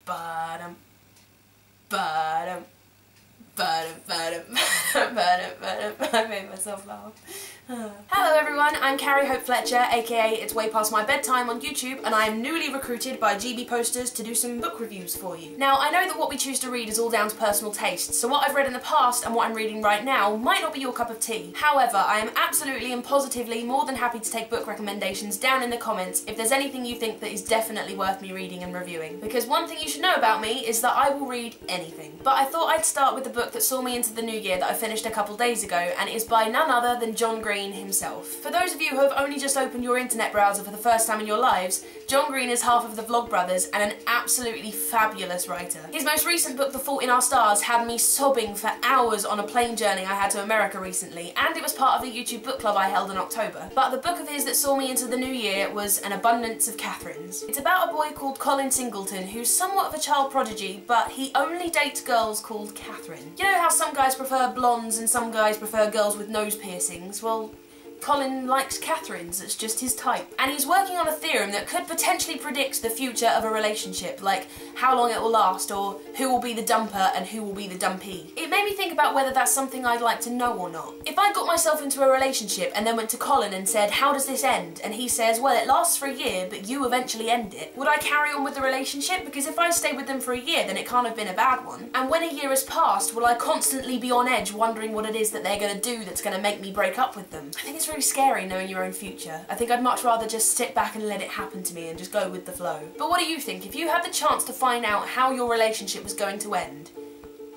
Ba-dum. Ba-dum. Ba-dum, ba-dum, ba-dum, ba-dum. I made myself laugh. Hello everyone, I'm Carrie Hope Fletcher, aka It's Way Past My Bedtime on YouTube, and I am newly recruited by GB Posters to do some book reviews for you. Now, I know that what we choose to read is all down to personal taste, so what I've read in the past and what I'm reading right now might not be your cup of tea. However, I am absolutely and positively more than happy to take book recommendations down in the comments if there's anything you think that is definitely worth me reading and reviewing. Because one thing you should know about me is that I will read anything. But I thought I'd start with the book that saw me into the new year that I finished a couple days ago, and it is by none other than John Green himself. For those of you who have only just opened your internet browser for the first time in your lives, John Green is half of the Vlogbrothers and an absolutely fabulous writer. His most recent book, The Fault in Our Stars, had me sobbing for hours on a plane journey I had to America recently, and it was part of a YouTube book club I held in October. But the book of his that saw me into the new year was An Abundance of Katherines. It's about a boy called Colin Singleton who's somewhat of a child prodigy, but he only dates girls called Catherine. You know how some guys prefer blondes and some guys prefer girls with nose piercings? Well, Colin likes Katherines, it's just his type. And he's working on a theorem that could potentially predict the future of a relationship, like how long it will last, or who will be the dumper and who will be the dumpee. It made me think about whether that's something I'd like to know or not. If I got myself into a relationship and then went to Colin and said, how does this end? And he says, well, it lasts for a year, but you eventually end it. Would I carry on with the relationship? Because if I stay with them for a year, then it can't have been a bad one. And when a year has passed, will I constantly be on edge wondering what it is that they're going to do that's going to make me break up with them? I think it's really scary knowing your own future. I think I'd much rather just sit back and let it happen to me and just go with the flow. But what do you think? If you had the chance to find out how your relationship was going to end,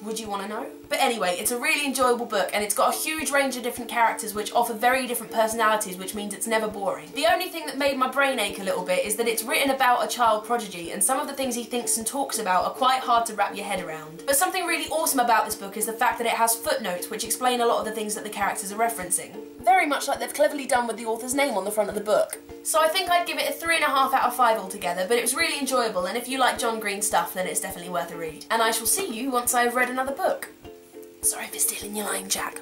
would you want to know? But anyway, it's a really enjoyable book, and it's got a huge range of different characters which offer very different personalities, which means it's never boring. The only thing that made my brain ache a little bit is that it's written about a child prodigy, and some of the things he thinks and talks about are quite hard to wrap your head around. But something really awesome about this book is the fact that it has footnotes which explain a lot of the things that the characters are referencing. Very much like they've cleverly done with the author's name on the front of the book. So I think I'd give it a 3.5 out of 5 altogether, but it was really enjoyable, and if you like John Green stuff, then it's definitely worth a read. And I shall see you once I've read another book. Sorry for stealing your line, Jack.